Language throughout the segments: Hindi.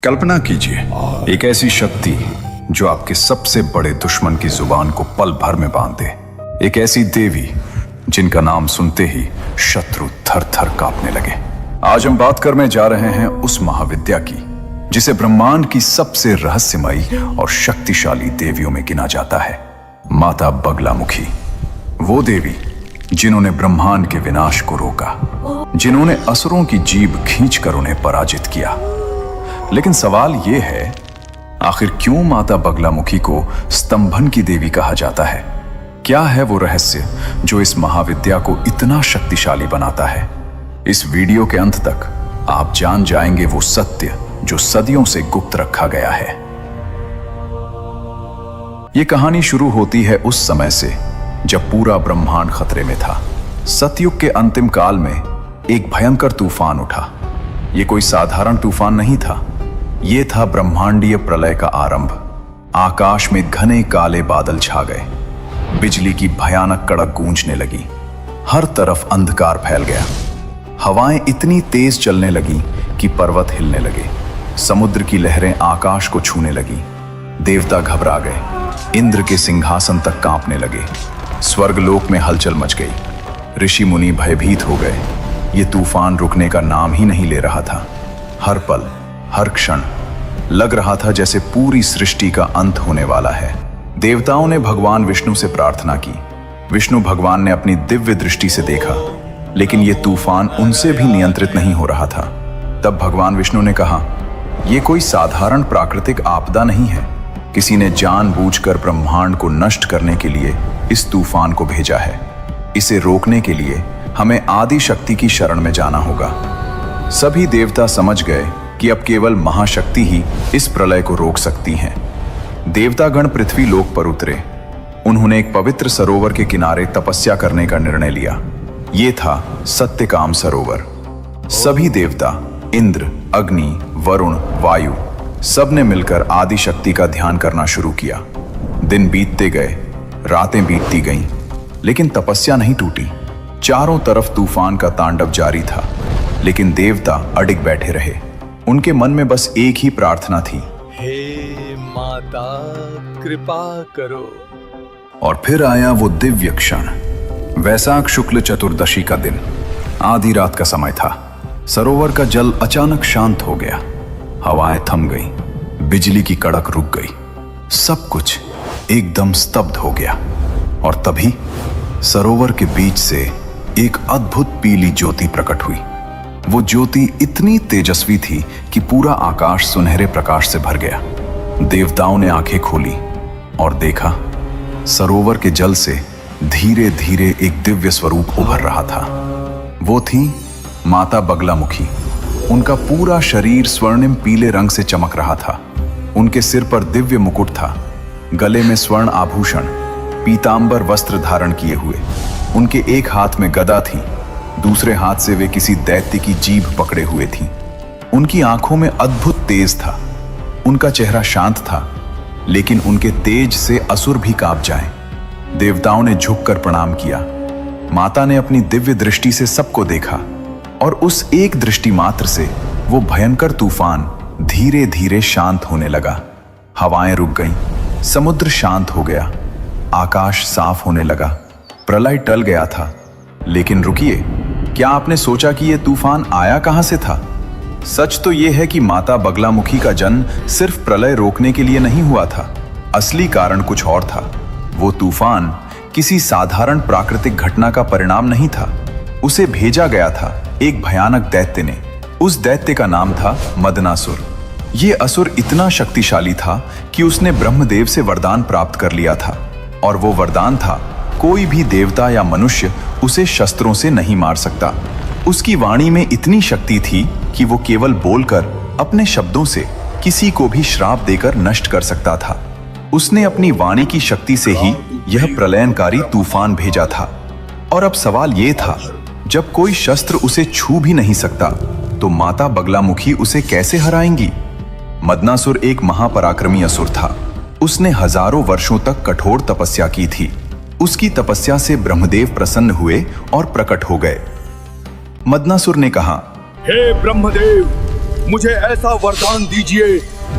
कल्पना कीजिए एक ऐसी शक्ति जो आपके सबसे बड़े दुश्मन की जुबान को पल भर में बांध दे। एक ऐसी देवी जिनका नाम सुनते ही शत्रु थर थर कांपने लगे। आज हम बात करने जा रहे हैं उस महाविद्या की जिसे ब्रह्मांड की सबसे रहस्यमयी और शक्तिशाली देवियों में गिना जाता है, माता बगलामुखी। वो देवी जिन्होंने ब्रह्मांड के विनाश को रोका, जिन्होंने असुरों की जीभ खींचकर उन्हें पराजित किया। लेकिन सवाल यह है, आखिर क्यों माता बगलामुखी को स्तंभन की देवी कहा जाता है? क्या है वो रहस्य जो इस महाविद्या को इतना शक्तिशाली बनाता है? इस वीडियो के अंत तक आप जान जाएंगे वो सत्य जो सदियों से गुप्त रखा गया है। ये कहानी शुरू होती है उस समय से जब पूरा ब्रह्मांड खतरे में था। सतयुग के अंतिम काल में एक भयंकर तूफान उठा। ये कोई साधारण तूफान नहीं था, ये था ब्रह्मांडीय प्रलय का आरंभ। आकाश में घने काले बादल छा गए, बिजली की भयानक कड़क गूंजने लगी, हर तरफ अंधकार फैल गया। हवाएं इतनी तेज चलने लगी कि पर्वत हिलने लगे, समुद्र की लहरें आकाश को छूने लगी। देवता घबरा गए, इंद्र के सिंहासन तक कांपने लगे, स्वर्गलोक में हलचल मच गई। ऋषि मुनि भयभीत हो गए। ये तूफान रुकने का नाम ही नहीं ले रहा था। हर पल, हर क्षण लग रहा था जैसे पूरी सृष्टि का अंत होने वाला है। देवताओं ने भगवान विष्णु से प्रार्थना की। विष्णु भगवान ने अपनी दिव्य दृष्टि से देखा, लेकिन यह तूफान उनसे भी नियंत्रित नहीं हो रहा था। तब भगवान विष्णु ने कहा, यह कोई साधारण प्राकृतिक आपदा नहीं है। किसी ने जानबूझकर ब्रह्मांड को नष्ट करने के लिए इस तूफान को भेजा है। इसे रोकने के लिए हमें आदि शक्ति की शरण में जाना होगा। सभी देवता समझ गए कि अब केवल महाशक्ति ही इस प्रलय को रोक सकती हैं। देवतागण पृथ्वी लोक पर उतरे। उन्होंने एक पवित्र सरोवर के किनारे तपस्या करने का निर्णय लिया। ये था सत्यकाम सरोवर। सभी देवता, इंद्र, अग्नि, वरुण, वायु, सब ने मिलकर आदि शक्ति का ध्यान करना शुरू किया। दिन बीतते गए, रातें बीतती गईं, लेकिन तपस्या नहीं टूटी। चारों तरफ तूफान का तांडव जारी था, लेकिन देवता अडिग बैठे रहे। उनके मन में बस एक ही प्रार्थना थी, हे माता कृपा करो। और फिर आया वो दिव्य क्षण। वैशाख शुक्ल चतुर्दशी का दिन, आधी रात का समय था। सरोवर का जल अचानक शांत हो गया। हवाएं थम गई, बिजली की कड़क रुक गई, सब कुछ एकदम स्तब्ध हो गया। और तभी सरोवर के बीच से एक अद्भुत पीली ज्योति प्रकट हुई। वो ज्योति इतनी तेजस्वी थी कि पूरा आकाश सुनहरे प्रकाश से भर गया। देवताओं ने आंखें खोली और देखा, सरोवर के जल से धीरे धीरे एक दिव्य स्वरूप उभर रहा था। वो थी माता बगलामुखी। उनका पूरा शरीर स्वर्णिम पीले रंग से चमक रहा था। उनके सिर पर दिव्य मुकुट था, गले में स्वर्ण आभूषण, पीतांबर वस्त्र धारण किए हुए। उनके एक हाथ में गदा थी, दूसरे हाथ से वे किसी दैत्य की जीभ पकड़े हुए थीं। उनकी आंखों में अद्भुत तेज था। उनका चेहरा शांत था, लेकिन उनके तेज से असुर भी कांप जाएं। देवताओं ने झुककर प्रणाम किया। माता ने अपनी दिव्य दृष्टि से सबको देखा, और उस एक दृष्टि मात्र से वो भयंकर तूफान धीरे धीरे शांत होने लगा। हवाएं रुक गईं, समुद्र शांत हो गया, आकाश साफ होने लगा। प्रलय टल गया था। लेकिन रुकिए, क्या आपने सोचा कि यह तूफान आया कहां से था? सच तो यह है कि माता बगलामुखी का जन्म सिर्फ प्रलय रोकने के लिए नहीं हुआ था। असली कारण कुछ और था। वो तूफान किसी साधारण प्राकृतिक घटना का परिणाम नहीं था। उसे भेजा गया था एक भयानक दैत्य ने। उस दैत्य का नाम था मदनासुर। ये असुर इतना शक्तिशाली था कि उसने ब्रह्मदेव से वरदान प्राप्त कर लिया था, और वो वरदान था, कोई भी देवता या मनुष्य उसे शस्त्रों से नहीं मार सकता। उसकी वाणी में इतनी शक्ति थी कि वो केवल बोलकर अपने शब्दों से किसी को भी श्राप देकर नष्ट कर सकता था। उसने अपनी वाणी की शक्ति से ही यह प्रलयनकारी तूफान भेजा था। और अब सवाल ये था, जब कोई शस्त्र उसे छू भी नहीं सकता, तो माता बगलामुखी उसे कैसे हराएंगी? मदनासुर एक महापराक्रमी असुर था। उसने हजारों वर्षों तक कठोर तपस्या की थी। उसकी तपस्या से ब्रह्मदेव प्रसन्न हुए और प्रकट हो गए। मदनासुर ने कहा, हे ब्रह्मदेव, मुझे ऐसा वरदान दीजिए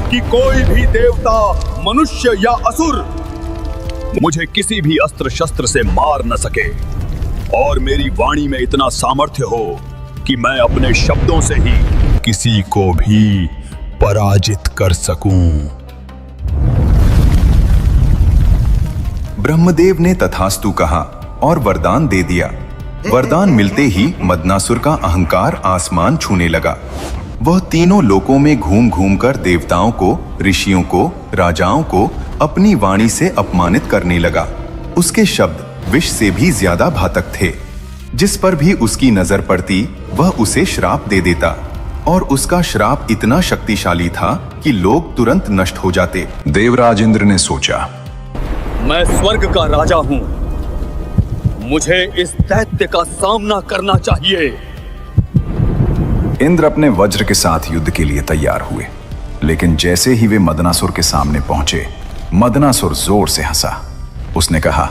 कि कोई भी देवता, मनुष्य या असुर मुझे किसी भी अस्त्र शस्त्र से मार न सके, और मेरी वाणी में इतना सामर्थ्य हो कि मैं अपने शब्दों से ही किसी को भी पराजित कर सकूं। ब्रह्मदेव ने तथास्तु कहा और वरदान दे दिया। वरदान मिलते ही मदनासुर का अहंकार आसमान छूने लगा। वह तीनों लोकों में घूम घूम कर देवताओं को, ऋषियों को, राजाओं को अपनी वाणी से अपमानित करने लगा। उसके शब्द विष से भी ज्यादा घातक थे। जिस पर भी उसकी नजर पड़ती वह उसे श्राप दे देता, और उसका श्राप इतना शक्तिशाली था कि लोग तुरंत नष्ट हो जाते। देवराज इंद्र ने सोचा, मैं स्वर्ग का राजा हूं, मुझे इस दैत्य का सामना करना चाहिए। इंद्र अपने वज्र के साथ युद्ध के लिए तैयार हुए, लेकिन जैसे ही वे मदनासुर के सामने पहुंचे, मदनासुर जोर से हंसा। उसने कहा,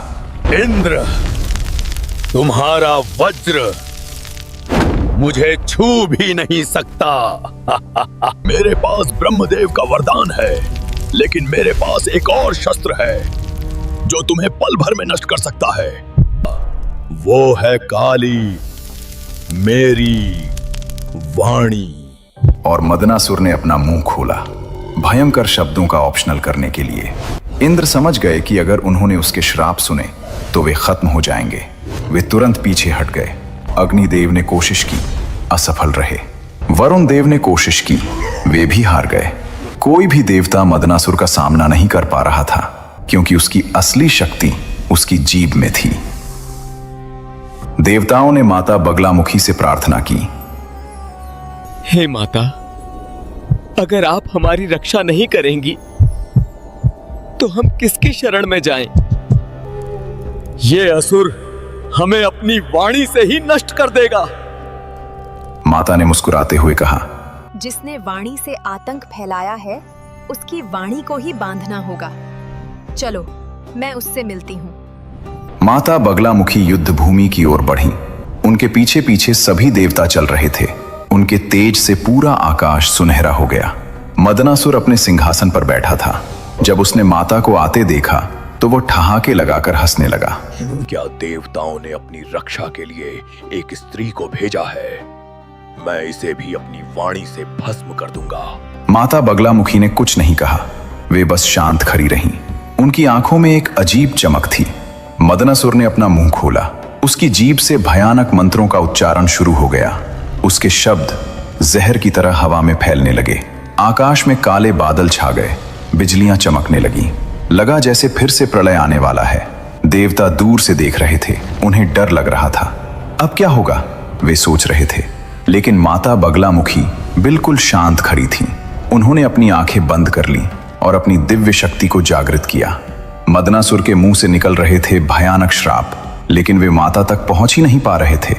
इंद्र, तुम्हारा वज्र मुझे छू भी नहीं सकता। मेरे पास ब्रह्मदेव का वरदान है, लेकिन मेरे पास एक और शस्त्र है जो तुम्हें पल भर में नष्ट कर सकता है। वो है काली, मेरी वाणी। और मदनासुर ने अपना मुंह खोला, भयंकर शब्दों का ऑप्शनल करने के लिए। इंद्र समझ गए कि अगर उन्होंने उसके श्राप सुने तो वे खत्म हो जाएंगे। वे तुरंत पीछे हट गए। अग्निदेव ने कोशिश की, असफल रहे। वरुण देव ने कोशिश की, वे भी हार गए। कोई भी देवता मदनासुर का सामना नहीं कर पा रहा था, क्योंकि उसकी असली शक्ति उसकी जीभ में थी। देवताओं ने माता बगलामुखी से प्रार्थना की, हे माता, अगर आप हमारी रक्षा नहीं करेंगी तो हम किसकी शरण में जाएं? ये असुर हमें अपनी वाणी से ही नष्ट कर देगा। माता ने मुस्कुराते हुए कहा, जिसने वाणी से आतंक फैलाया है, उसकी वाणी को ही बांधना होगा। चलो, मैं उससे मिलती हूँ। माता बगलामुखी युद्ध भूमि की ओर बढ़ी। उनके पीछे पीछे सभी देवता चल रहे थे। उनके तेज से पूरा आकाश सुनहरा हो गया। मदनासुर अपने सिंहासन पर बैठा था। जब उसने माता को आते देखा तो वो ठहाके लगाकर हंसने लगा। क्या देवताओं ने अपनी रक्षा के लिए एक स्त्री को भेजा है? मैं इसे भी अपनी वाणी से भस्म कर दूंगा। माता बगलामुखी ने कुछ नहीं कहा। वे बस शांत खड़ी रहीं। उनकी आंखों में एक अजीब चमक थी। मदनासुर ने अपना मुंह खोला। उसकी जीभ से भयानक मंत्रों का उच्चारण शुरू हो गया। उसके शब्द जहर की तरह हवा में फैलने लगे। आकाश में काले बादल छा गए। बिजलियां चमकने लगी। लगा जैसे फिर से प्रलय आने वाला है। देवता दूर से देख रहे थे। उन्हें डर लग रहा था। अब क्या होगा, वे सोच रहे थे। लेकिन माता बगलामुखी बिल्कुल शांत खड़ी थी। उन्होंने अपनी आंखें बंद कर लीं और अपनी दिव्य शक्ति को जागृत किया। मदनासुर के मुंह से निकल रहे थे भयानक श्राप, लेकिन वे माता तक पहुंच ही नहीं पा रहे थे।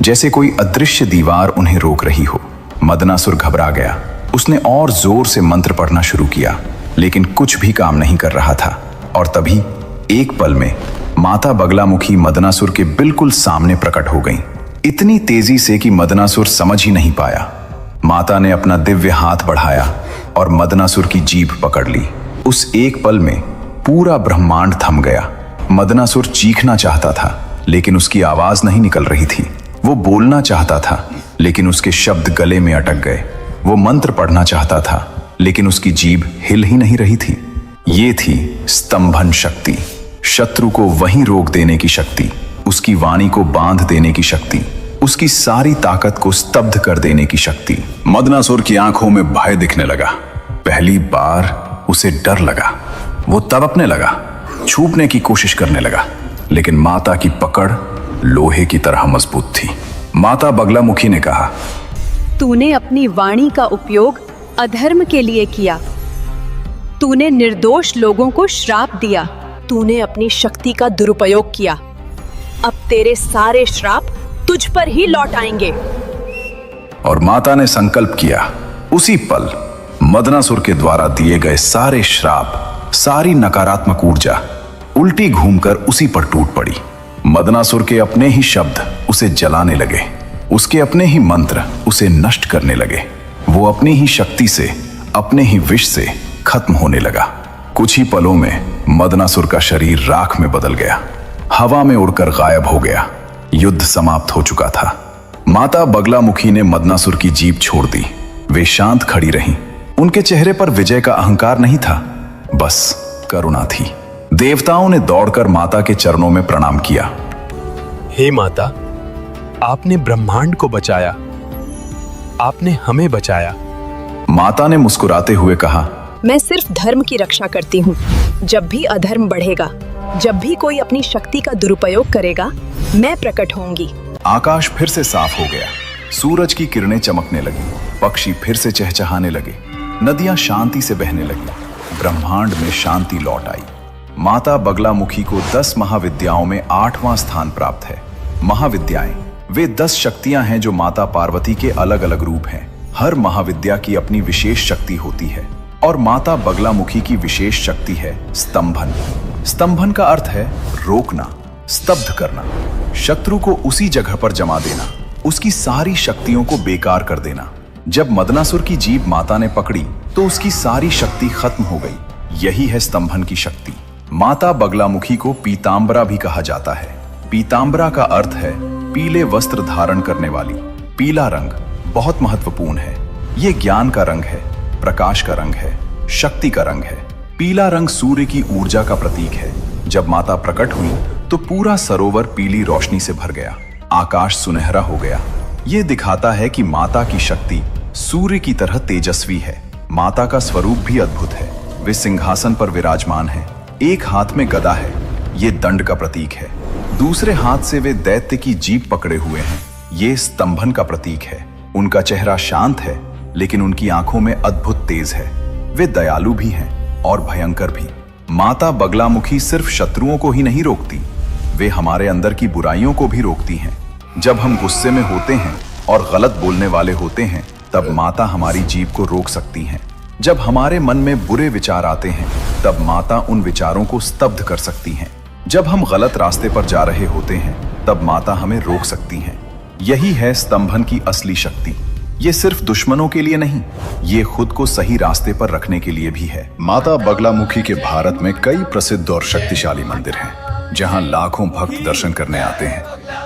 जैसे कोई अदृश्य दीवार उन्हें रोक रही हो। मदनासुर घबरा गया। उसने और जोर से मंत्र पढ़ना शुरू किया, लेकिन कुछ भी काम नहीं कर रहा था। और तभी एक पल में माता बगलामुखी मदनासुर के बिल्कुल सामने प्रकट हो गईं। इतनी तेजी से कि मदनासुर समझ ही नहीं पाया। माता ने अपना दिव्य हाथ बढ़ाया और मदनासुर की जीभ पकड़ ली। उस एक पल में पूरा ब्रह्मांड थम गया। मदनासुर चीखना चाहता था, लेकिन उसकी आवाज नहीं निकल रही थी। वो बोलना चाहता था, लेकिन उसके शब्द गले में अटक गए। वो मंत्र पढ़ना चाहता था, लेकिन उसकी जीभ हिल ही नहीं रही थी। ये थी स्तंभन शक्ति, शत्रु को वहीं रोक देने की शक्ति, उसकी वाणी को बांध देने की शक्ति, उसकी सारी ताकत को स्तब्ध कर देने की शक्ति। मदनासुर की आंखों में भय दिखने लगा। पहली बार उसे डर लगा। वो तड़पने लगा, छूटने की कोशिश करने लगा, लेकिन माता की पकड़ लोहे की तरह मजबूत थी। माता बगलामुखी ने कहा, तूने अपनी वाणी का उपयोग अधर्म के लिए किया। तूने निर्दोष लोगों को श्राप दिया। तूने अपनी शक्ति का दुरुपयोग किया। अब तेरे सारे श्राप तुझ पर ही लौट आएंगे। और माता ने संकल्प किया। उसी पल मदनासुर के द्वारा दिए गए सारे श्राप, सारी नकारात्मक ऊर्जा उल्टी घूमकर उसी पर टूट पड़ी। मदनासुर के अपने ही शब्द उसे जलाने लगे। उसके अपने ही मंत्र उसे नष्ट करने लगे। वो अपनी ही शक्ति से, अपने ही विष से खत्म होने लगा। कुछ ही पलों में मदनासुर का शरीर राख में बदल गया, हवा में उड़कर गायब हो गया। युद्ध समाप्त हो चुका था। माता बगलामुखी ने मदनासुर की जीभ छोड़ दी। वे शांत खड़ी रहीं। उनके चेहरे पर विजय का अहंकार नहीं था, बस करुणा थी। देवताओं ने दौड़कर माता के चरणों में प्रणाम किया। हे माता, आपने ब्रह्मांड को बचाया, आपने हमें बचाया। माता ने मुस्कुराते हुए कहा, मैं सिर्फ धर्म की रक्षा करती हूँ। जब भी अधर्म बढ़ेगा, जब भी कोई अपनी शक्ति का दुरुपयोग करेगा, मैं प्रकट होंगी। आकाश फिर से साफ हो गया। सूरज की किरणें चमकने लगी, पक्षी फिर से चहचहाने लगे, नदियां शांति से बहने लगी, ब्रह्मांड में शांति लौट आई। माता बगलामुखी को 10 महाविद्याओं में 8वां स्थान प्राप्त है। महाविद्याएं वे 10 शक्तियां हैं जो माता पार्वती के अलग अलग रूप हैं। हर महाविद्या की अपनी विशेष शक्ति होती है और माता बगलामुखी की विशेष शक्ति है स्तंभन। स्तंभन का अर्थ है रोकना, स्तब्ध करना, शत्रु को उसी जगह पर जमा देना, उसकी सारी शक्तियों को बेकार कर देना। जब मदनासुर की जीभ माता ने पकड़ी तो उसकी सारी शक्ति खत्म हो गई। यही है स्तंभन की शक्ति। माता बगलामुखी को पीतांबरा भी कहा जाता है। पीतांबरा का अर्थ है पीले वस्त्र धारण करने वाली। पीला रंग बहुत महत्वपूर्ण है। ये ज्ञान का रंग है, प्रकाश का रंग है, शक्ति का रंग है। पीला रंग सूर्य की ऊर्जा का प्रतीक है। जब माता प्रकट हुई तो पूरा सरोवर पीली रोशनी से भर गया, आकाश सुनहरा हो गया। ये दिखाता है कि माता की शक्ति सूर्य की तरह तेजस्वी है। माता का स्वरूप भी अद्भुत है। वे सिंहासन पर विराजमान है। एक हाथ में गदा है, ये दंड का प्रतीक है। दूसरे हाथ से वे दैत्य की जीभ पकड़े हुए हैं, ये स्तंभन का प्रतीक है। उनका चेहरा शांत है, लेकिन उनकी आंखों में अद्भुत तेज है। वे दयालु भी हैं और भयंकर भी। माता बगलामुखी सिर्फ शत्रुओं को ही नहीं रोकती, वे हमारे अंदर की बुराइयों को भी रोकती हैं। जब हम गुस्से में होते हैं और गलत बोलने वाले होते हैं, तब माता हमारी जीभ को रोक सकती हैं। जब हमारे मन में बुरे विचार आते हैं, तब माता उन विचारों को स्तब्ध कर सकती हैं। जब हम गलत रास्ते पर जा रहे होते हैं, तब माता हमें रोक सकती हैं। यही है स्तंभन की असली शक्ति। ये सिर्फ दुश्मनों के लिए नहीं, ये खुद को सही रास्ते पर रखने के लिए भी है। माता बगलामुखी के भारत में कई प्रसिद्ध और शक्तिशाली मंदिर हैं, जहां लाखों भक्त दर्शन करने आते हैं।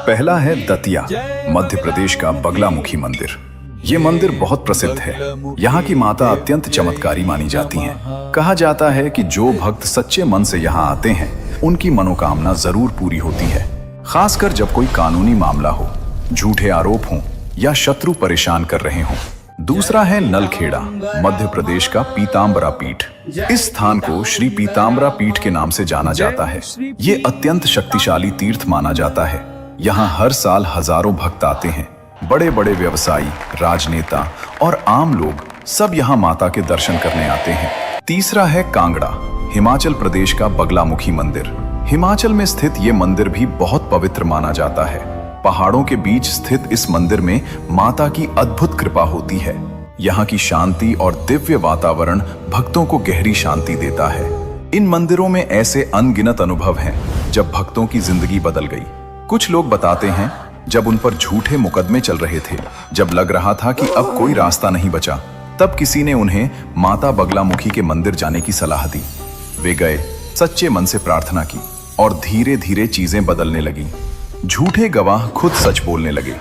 पहला है दतिया, मध्य प्रदेश का बगलामुखी मंदिर। ये मंदिर बहुत प्रसिद्ध है। यहाँ की माता अत्यंत चमत्कारी मानी जाती हैं। कहा जाता है कि जो भक्त सच्चे मन से यहाँ आते हैं, उनकी मनोकामना जरूर पूरी होती है। खासकर जब कोई कानूनी मामला हो, झूठे आरोप हों या शत्रु परेशान कर रहे हों। दूसरा है नलखेड़ा, मध्य प्रदेश का पीतांबरा पीठ। इस स्थान को श्री पीतांबरा पीठ के नाम से जाना जाता है। ये अत्यंत शक्तिशाली तीर्थ माना जाता है। यहाँ हर साल हजारों भक्त आते हैं। बड़े बड़े व्यवसायी, राजनेता और आम लोग सब यहाँ माता के दर्शन करने आते हैं। तीसरा है कांगड़ा, हिमाचल प्रदेश का बगलामुखी मंदिर। हिमाचल में स्थित ये मंदिर भी बहुत पवित्र माना जाता है। पहाड़ों के बीच स्थित इस मंदिर में माता की अद्भुत कृपा होती है। यहाँ की शांति और दिव्य वातावरण भक्तों को गहरी शांति देता है। इन मंदिरों में ऐसे अनगिनत अनुभव हैं जब भक्तों की जिंदगी बदल गई। कुछ लोग बताते हैं जब उन पर झूठे मुकदमे चल रहे थे, जब लग रहा था कि अब कोई रास्ता नहीं बचा, तब किसी ने उन्हें माता बगलामुखी के मंदिर जाने की सलाह दी। वे गए, सच्चे मन से प्रार्थना की और धीरे धीरे चीजें बदलने लगीं। झूठे गवाह खुद सच बोलने लगे,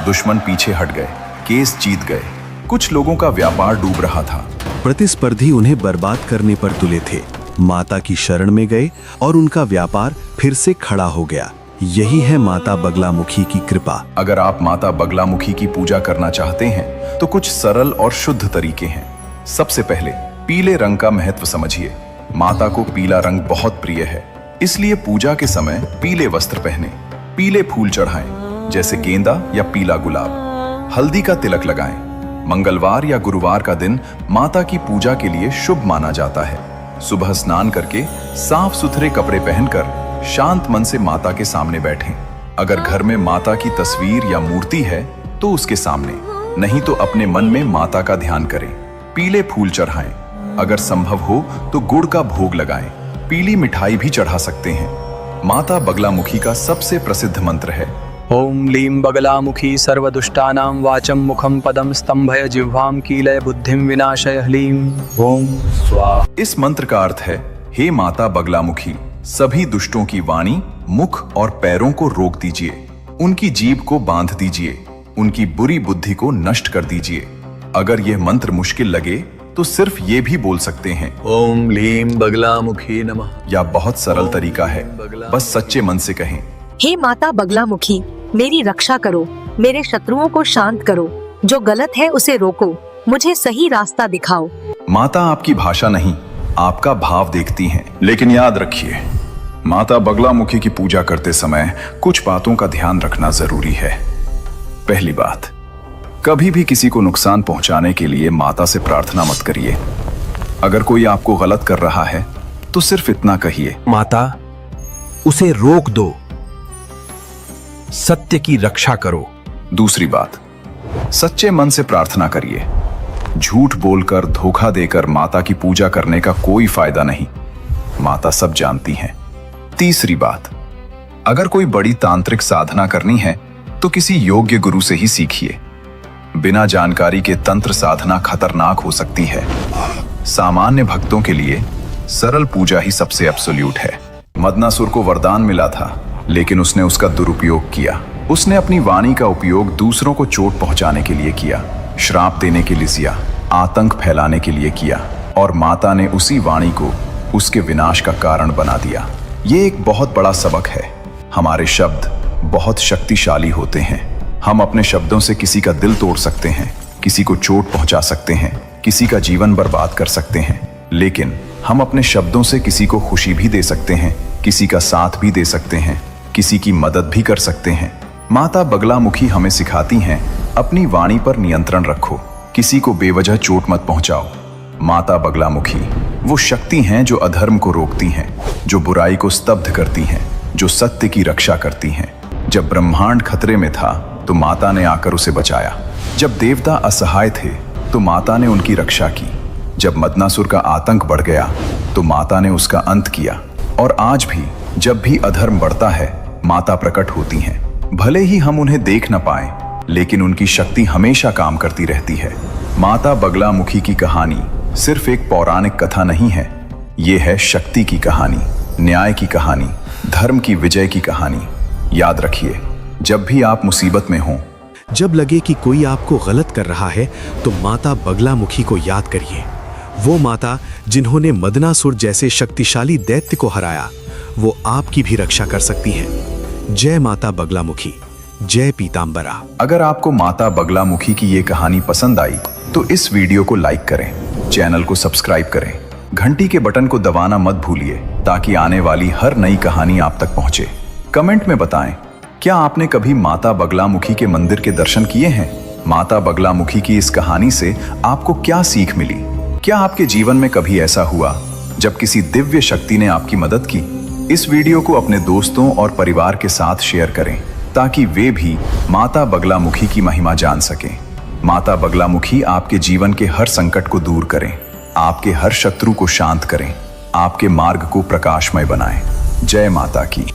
दुश्मन पीछे हट गए, केस जीत गए। कुछ लोगों का व्यापार डूब रहा था। प्रतिस्पर्धी उन्हें बर्बाद करने पर तुले थे। माता की शरण में गए और उनका व्यापार फिर से खड़ा हो गया। यही है माता बगलामुखी की कृपा। अगर आप माता बगलामुखी की पूजा करना चाहते हैं तो कुछ सरल और शुद्ध तरीके हैं। सबसे पहले पीले रंग का महत्व समझिए। माता को पीला रंग बहुत प्रिय है, इसलिए पूजा के समय पीले वस्त्र पहने, पीले फूल चढ़ाएं, जैसे गेंदा या पीला गुलाब। हल्दी का तिलक लगाएं। मंगलवार या गुरुवार का दिन माता की पूजा के लिए शुभ माना जाता है। सुबह स्नान करके साफ सुथरे कपड़े पहनकर शांत मन से माता के सामने बैठें। अगर घर में माता की तस्वीर या मूर्ति है तो उसके सामने, नहीं तो अपने मन में माता का ध्यान करें। पीले फूल चढ़ाएं। अगर संभव हो तो गुड़ का भोग लगाएं। पीली मिठाई भी चढ़ा सकते हैं। माता बगलामुखी का सबसे प्रसिद्ध मंत्र है ओम लीं बगलामुखी सर्वदुष्टानां वाचं मुखं पदं स्तंभय जिह्वां कीलय बुद्धिं विनाशय ह्लीं ओम स्वाहा। इस मंत्र का अर्थ है, हे माता बगलामुखी, सभी दुष्टों की वाणी, मुख और पैरों को रोक दीजिए, उनकी जीभ को बांध दीजिए, उनकी बुरी बुद्धि को नष्ट कर दीजिए। अगर यह मंत्र मुश्किल लगे तो सिर्फ ये भी बोल सकते हैं, ओम लीं बगलामुखी नमः। या बहुत सरल तरीका है, बस सच्चे मन से कहें, हे माता बगलामुखी, मेरी रक्षा करो, मेरे शत्रुओं को शांत करो, जो गलत है उसे रोको, मुझे सही रास्ता दिखाओ। माता आपकी भाषा नहीं, आपका भाव देखती हैं। लेकिन याद रखिए, माता बगलामुखी की पूजा करते समय कुछ बातों का ध्यान रखना जरूरी है। पहली बात, कभी भी किसी को नुकसान पहुंचाने के लिए माता से प्रार्थना मत करिए। अगर कोई आपको गलत कर रहा है तो सिर्फ इतना कहिए, माता उसे रोक दो, सत्य की रक्षा करो। दूसरी बात, सच्चे मन से प्रार्थना करिए। झूठ बोलकर, धोखा देकर माता की पूजा करने का कोई फायदा नहीं, माता सब जानती हैं। तीसरी बात, अगर कोई बड़ी तांत्रिक साधना करनी है तो किसी योग्य गुरु से ही सीखिए। बिना जानकारी के तंत्र साधना खतरनाक हो सकती है। सामान्य भक्तों के लिए सरल पूजा ही सबसे एब्सोल्यूट है। मदनासुर को वरदान मिला था, लेकिन उसने उसका दुरुपयोग किया। उसने अपनी वाणी का उपयोग दूसरों को चोट पहुंचाने के लिए किया, श्राप देने के लिए किया, आतंक फैलाने के लिए किया, और माता ने उसी वाणी को उसके विनाश का कारण बना दिया। ये एक बहुत बड़ा सबक है। हमारे शब्द बहुत शक्तिशाली होते हैं। हम अपने शब्दों से किसी का दिल तोड़ सकते हैं, किसी को चोट पहुंचा सकते हैं, किसी का जीवन बर्बाद कर सकते हैं। लेकिन हम अपने शब्दों से किसी को खुशी भी दे सकते हैं, किसी का साथ भी दे सकते हैं, किसी की मदद भी कर सकते हैं। माता बगलामुखी हमें सिखाती हैं, अपनी वाणी पर नियंत्रण रखो, किसी को बेवजह चोट मत पहुंचाओ। माता बगलामुखी वो शक्ति हैं जो अधर्म को रोकती हैं, जो बुराई को स्तब्ध करती हैं, जो सत्य की रक्षा करती हैं। जब ब्रह्मांड खतरे में था तो माता ने आकर उसे बचाया। जब देवता असहाय थे तो माता ने उनकी रक्षा की। जब मदनासुर का आतंक बढ़ गया तो माता ने उसका अंत किया। और आज भी जब भी अधर्म बढ़ता है, माता प्रकट होती हैं। भले ही हम उन्हें देख न पाए, लेकिन उनकी शक्ति हमेशा काम करती रहती है। माता बगलामुखी की कहानी सिर्फ एक पौराणिक कथा नहीं है, ये है शक्ति की कहानी, न्याय की कहानी, धर्म की विजय की कहानी। याद रखिए, जब भी आप मुसीबत में हों, जब लगे कि कोई आपको गलत कर रहा है तो माता बगलामुखी को याद करिए। वो माता जिन्होंने मदनासुर जैसे शक्तिशाली दैत्य को हराया, वो आपकी भी रक्षा कर सकती हैं। जय माता बगलामुखी, जय पीतांबरा। अगर आपको माता बगलामुखी की ये कहानी पसंद आई तो इस वीडियो को लाइक करें, चैनल को सब्सक्राइब करें, घंटी के बटन को दबाना मत भूलिए ताकि आने वाली हर नई कहानी आप तक पहुंचे। कमेंट में बताएं, क्या आपने कभी माता बगलामुखी के मंदिर के दर्शन किए हैं? माता बगलामुखी की इस कहानी से आपको क्या सीख मिली? क्या आपके जीवन में कभी ऐसा हुआ जब किसी दिव्य शक्ति ने आपकी मदद की? इस वीडियो को अपने दोस्तों और परिवार के साथ शेयर करें ताकि वे भी माता बगलामुखी की महिमा जान सकें। माता बगलामुखी आपके जीवन के हर संकट को दूर करें, आपके हर शत्रु को शांत करें, आपके मार्ग को प्रकाशमय बनाएं। जय माता की।